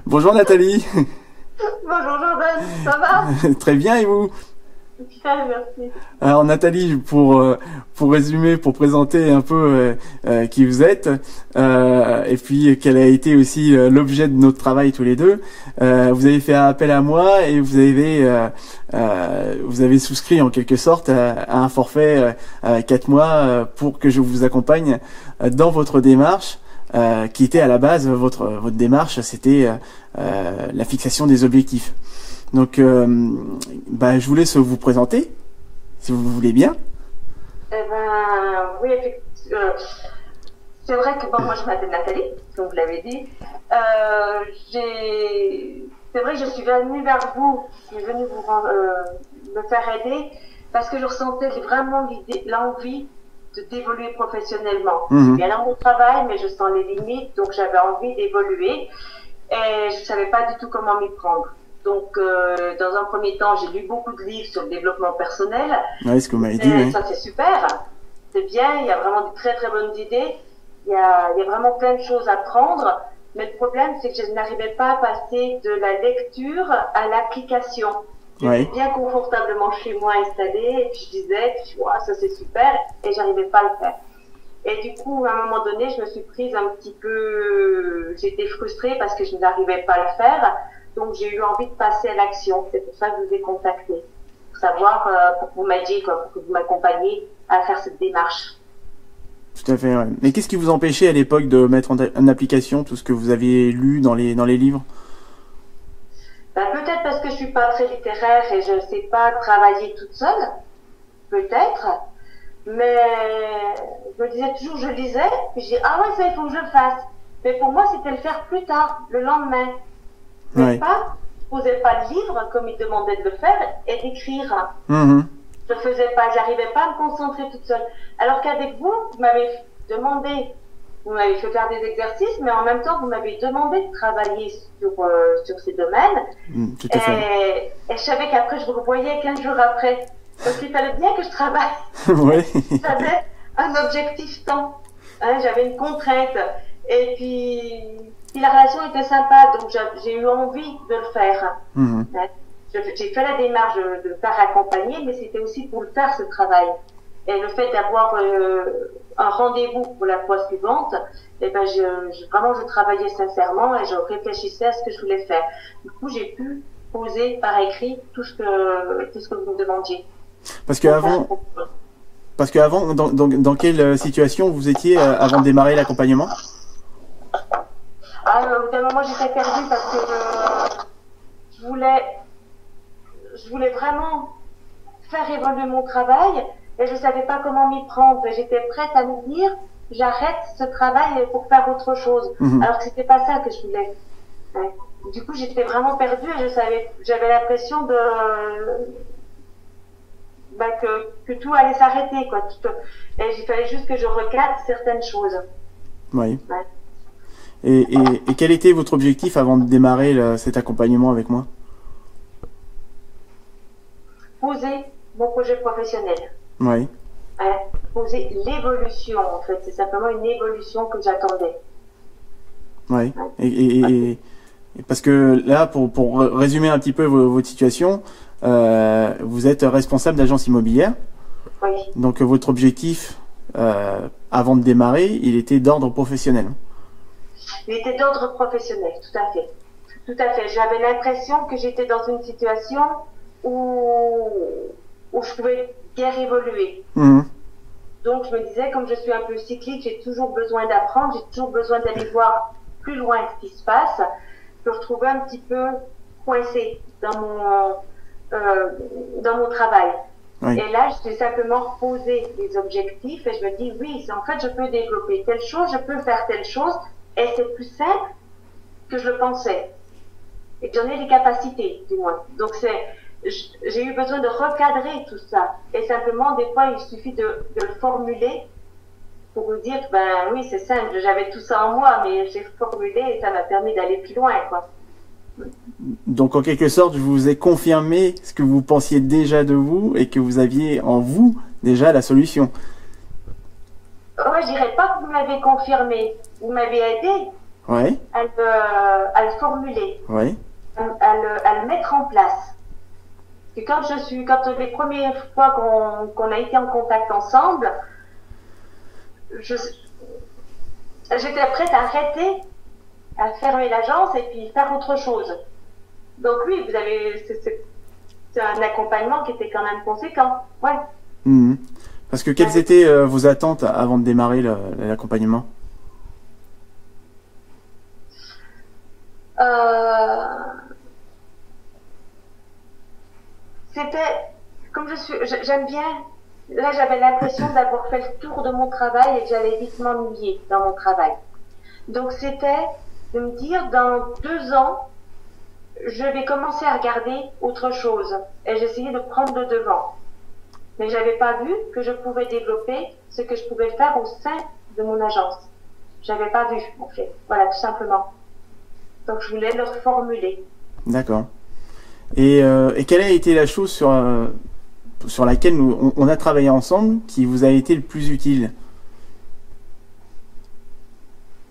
Bonjour Nathalie. Bonjour Jordan, ça va? Très bien et vous? Bien, merci. Alors Nathalie, pour résumer, pour présenter un peu qui vous êtes, et puis quel a été aussi l'objet de notre travail tous les deux, vous avez fait appel à moi et vous avez souscrit en quelque sorte à un forfait 4 mois pour que je vous accompagne dans votre démarche. Qui était à la base votre démarche, c'était la fixation des objectifs. Donc, je vous laisse vous présenter, si vous voulez bien. Eh ben, oui, effectivement. C'est vrai que moi je m'appelle Nathalie, comme vous l'avez dit. C'est vrai que je suis venue vers vous, je suis venue me faire aider parce que je ressentais vraiment l'envie d'évoluer professionnellement. Je suis bien dans mon travail, mais je sens les limites, donc j'avais envie d'évoluer et je savais pas du tout comment m'y prendre. Donc, dans un premier temps, j'ai lu beaucoup de livres sur le développement personnel. Oui, ce que vous m'avez dit. Oui. Ça, c'est super. C'est bien. Il y a vraiment de très, très bonnes idées. Il y a vraiment plein de choses à prendre. Mais le problème, c'est que je n'arrivais pas à passer de la lecture à l'application. J'étais bien confortablement chez moi installée. Et puis, je disais, wow, ça, c'est super. Et j'arrivais pas à le faire. Et du coup, à un moment donné, je me suis prise un petit peu... J'étais frustrée parce que je n'arrivais pas à le faire. Donc, j'ai eu envie de passer à l'action. C'est pour ça que je vous ai contacté. Pour savoir, pour que vous m'aidiez, pour que vous m'accompagniez à faire cette démarche. Tout à fait, ouais. Mais qu'est-ce qui vous empêchait à l'époque de mettre en application tout ce que vous aviez lu dans les livres? Peut-être parce que je suis pas très littéraire et je ne sais pas travailler toute seule. Peut-être. Mais je me disais toujours, je lisais, puis je dis, ah ouais, ça, il faut que je le fasse. Mais pour moi, c'était le faire plus tard, le lendemain. Mais pas, je posais pas de livre comme il demandait de le faire et d'écrire. Je faisais pas, j'arrivais pas à me concentrer toute seule. Alors qu'avec vous, vous m'avez fait faire des exercices, mais en même temps, vous m'avez demandé de travailler sur ces domaines. Tout à fait. Et je savais qu'après, je vous revoyais 15 jours après. Donc il fallait bien que je travaille. Oui. J'avais un objectif temps. J'avais une contrainte. Et puis la relation était sympa, donc j'ai eu envie de le faire. J'ai fait la démarche de le faire accompagner, mais c'était aussi pour le faire, ce travail. Et le fait d'avoir un rendez-vous pour la fois suivante, vraiment, je travaillais sincèrement et je réfléchissais à ce que je voulais faire. Du coup, j'ai pu poser par écrit tout ce que vous me demandiez. Parce que avant, dans quelle situation vous étiez avant de démarrer l'accompagnement? Au d'un moment, j'étais perdue parce que je voulais vraiment faire évoluer mon travail et je savais pas comment m'y prendre. J'étais prête à me dire, j'arrête ce travail pour faire autre chose. Alors que c'était pas ça que je voulais. Du coup, j'étais vraiment perdue et j'avais l'impression que tout allait s'arrêter, quoi. Et il fallait juste que je recadre certaines choses. Oui. Et quel était votre objectif avant de démarrer cet accompagnement avec moi? Poser mon projet professionnel. Oui. Poser l'évolution, en fait. C'est simplement une évolution que j'attendais. Oui. Et parce que là, pour résumer un petit peu votre situation, vous êtes responsable d'agence immobilière. Oui. Donc votre objectif, avant de démarrer, il était d'ordre professionnel. Il était d'ordre professionnel, tout à fait. Tout à fait. J'avais l'impression que j'étais dans une situation où je pouvais bien évoluer. Donc je me disais, comme je suis un peu cyclique, j'ai toujours besoin d'apprendre, j'ai toujours besoin d'aller voir plus loin ce qui se passe. Je me retrouvais un petit peu coincée dans mon travail. Oui. Et là, j'ai simplement reposé des objectifs et je me dis, oui, en fait, je peux développer telle chose, je peux faire telle chose, et c'est plus simple que je le pensais. Et j'en ai les capacités, du moins. Donc j'ai eu besoin de recadrer tout ça. Et simplement, des fois, il suffit de le formuler pour vous dire, oui, c'est simple, j'avais tout ça en moi, mais j'ai formulé et ça m'a permis d'aller plus loin, quoi. Donc en quelque sorte, je vous ai confirmé ce que vous pensiez déjà de vous et que vous aviez en vous déjà la solution. Je dirais pas que vous m'avez confirmé, vous m'avez aidé Ouais. À le formuler, Ouais. à le mettre en place. Et quand les premières fois qu'on a été en contact ensemble, j'étais prête à arrêter, à fermer l'agence et puis faire autre chose. Donc oui, c'est un accompagnement qui était quand même conséquent. Ouais. Mhm. Parce que quelles étaient vos attentes avant de démarrer l'accompagnement? C'était, comme j'aime bien, là j'avais l'impression d'avoir fait le tour de mon travail et que j'allais vite m'ennuyer dans mon travail. Donc c'était de me dire, dans 2 ans, je vais commencer à regarder autre chose. Et j'essayais de prendre le devant. Mais j'avais pas vu que je pouvais développer ce que je pouvais faire au sein de mon agence. J'avais pas vu, en fait. Voilà, tout simplement. Donc je voulais le reformuler. D'accord. Et quelle a été la chose sur laquelle on a travaillé ensemble qui vous a été le plus utile?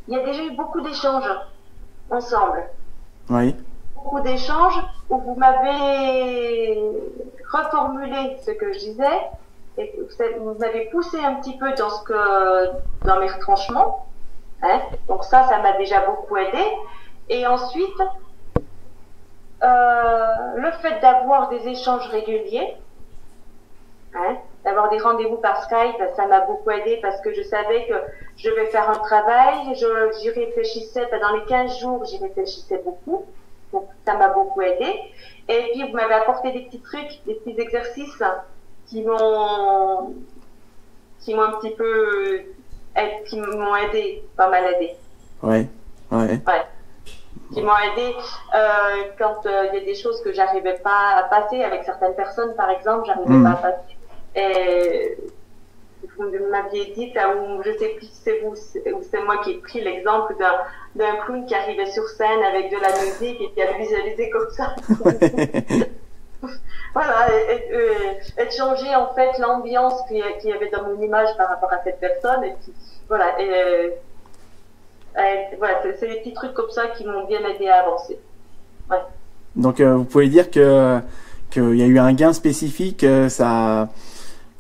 Il y a déjà eu beaucoup d'échanges ensemble. Oui. Beaucoup d'échanges où vous m'avez reformulé ce que je disais et vous m'avez poussé un petit peu dans mes retranchements. Hein. Donc ça m'a déjà beaucoup aidé. Et ensuite, le fait d'avoir des échanges réguliers, hein, d'avoir des rendez-vous par Skype, ça m'a beaucoup aidé parce que je savais que je vais faire un travail, j'y réfléchissais, dans les 15 jours, j'y réfléchissais beaucoup, donc ça m'a beaucoup aidé. Et puis vous m'avez apporté des petits trucs, des petits exercices qui m'ont un petit peu, qui m'ont aidé, pas mal aidé. Ouais, ouais. Ouais. Qui m'ont aidé quand il y a des choses que j'arrivais pas à passer avec certaines personnes, par exemple, j'arrivais pas à passer. Et vous m'aviez dit, là où je sais plus si c'est vous ou c'est moi qui ai pris l'exemple d'un clown qui arrivait sur scène avec de la musique et qui a visualisé comme ça. Voilà, et de changer en fait l'ambiance qu'il y avait dans mon image par rapport à cette personne. Et puis, voilà, voilà, c'est des petits trucs comme ça qui m'ont bien aidé à avancer. Ouais. Donc vous pouvez dire qu'il y a eu un gain spécifique, ça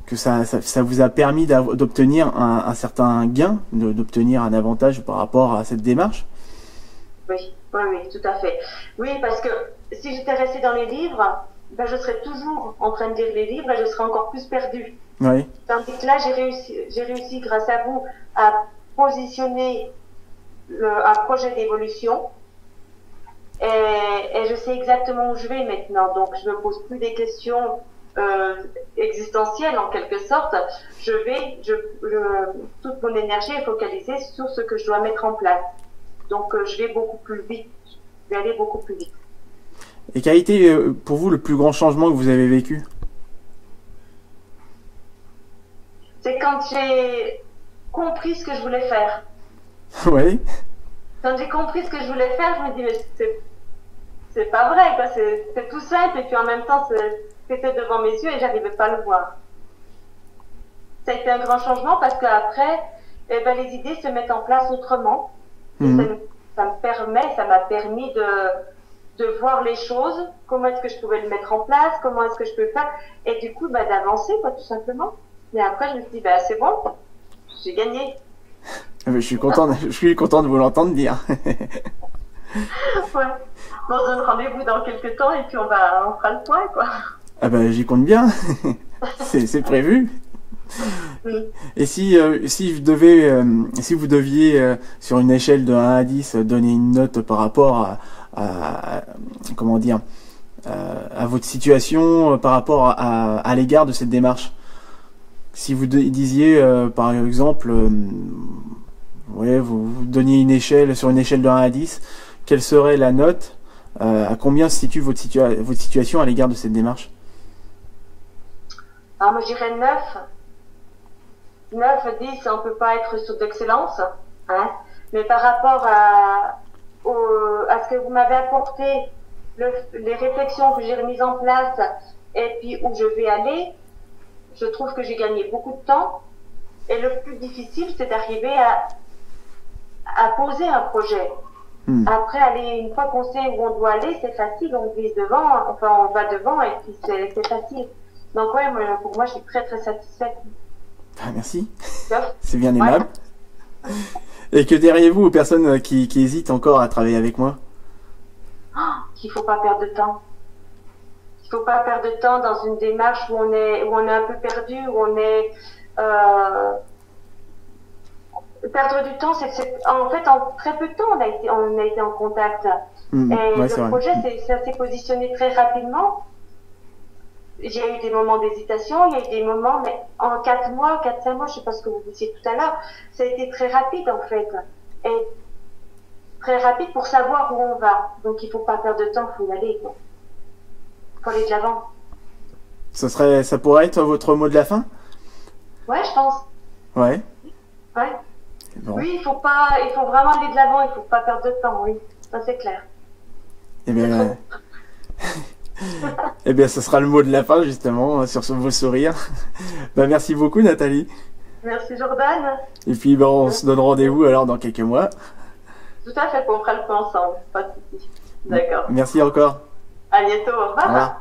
vous a permis d'obtenir un certain gain, d'obtenir un avantage par rapport à cette démarche? Oui, oui, oui, tout à fait. Oui, parce que si j'étais restée dans les livres, ben, je serais toujours en train de lire les livres et je serais encore plus perdue. Oui. Tandis que là, j'ai réussi grâce à vous à positionner un projet d'évolution et je sais exactement où je vais maintenant. Donc, je me pose plus des questions existentielles en quelque sorte. Toute mon énergie est focalisée sur ce que je dois mettre en place. Donc, je vais beaucoup plus vite. Je vais aller beaucoup plus vite. Et quel a été pour vous le plus grand changement que vous avez vécu? C'est quand j'ai compris ce que je voulais faire. Oui. Quand j'ai compris ce que je voulais faire, je me dis, mais c'est pas vrai, quoi. C'est tout simple, et puis en même temps, c'était devant mes yeux et j'arrivais pas à le voir. Ça a été un grand changement parce qu'après, eh ben, les idées se mettent en place autrement. Ça m'a permis de voir les choses, comment est-ce que je pouvais le mettre en place, comment est-ce que je peux faire, et du coup, bah, d'avancer, quoi, tout simplement. Et après, je me suis dit, bah, c'est bon, j'ai gagné. Je suis content de vous l'entendre dire. Ouais. On se donne rendez-vous dans quelques temps et puis on fera le point, quoi. Ah bah, j'y compte bien. C'est prévu. Et si vous deviez sur une échelle de 1 à 10 donner une note par rapport comment dire, à votre situation, par rapport à l'égard de cette démarche, si vous disiez par exemple ouais, vous donniez une échelle sur une échelle de 1 à 10, quelle serait la note, à combien se situe votre situation à l'égard de cette démarche? Alors moi je dirais 9. 9, 10, on peut pas être sur d'excellence, hein. Mais par rapport à ce que vous m'avez apporté, les réflexions que j'ai remises en place, et puis où je vais aller, je trouve que j'ai gagné beaucoup de temps. Et le plus difficile, c'est d'arriver à poser un projet. Après, aller, une fois qu'on sait où on doit aller, c'est facile, on glisse devant, enfin, on va devant et puis c'est facile. Donc, ouais, pour moi, je suis très, très satisfaite. Ah, merci. Ouais. C'est bien aimable. Et que diriez-vous aux personnes qui hésitent encore à travailler avec moi? Qu'il faut pas perdre de temps. Il faut pas perdre de temps dans une démarche où on est un peu perdu, où on est, perdre du temps, en fait, en très peu de temps, on a été en contact. Et ouais, le projet, ça s'est positionné très rapidement. Il y a eu des moments d'hésitation, il y a eu des moments, mais en 4 mois, 4-5 mois, je sais pas ce que vous disiez tout à l'heure, ça a été très rapide, en fait. Et très rapide pour savoir où on va. Donc, il faut pas perdre de temps, il faut y aller, quoi. Faut aller de l'avant. Ça pourrait être votre mot de la fin? Ouais, je pense. Ouais. Ouais. Bon. Oui, il faut vraiment aller de l'avant, il faut pas perdre de temps, oui. Ça, c'est clair. Eh bien, eh bien, ce sera le mot de la fin, justement, sur vos sourires. Bah, merci beaucoup, Nathalie. Merci, Jordan. Et puis, bah, on se donne rendez-vous alors dans quelques mois. Tout à fait, on fera le point ensemble. Pas de soucis. D'accord. Merci encore. À bientôt, au revoir. Au revoir.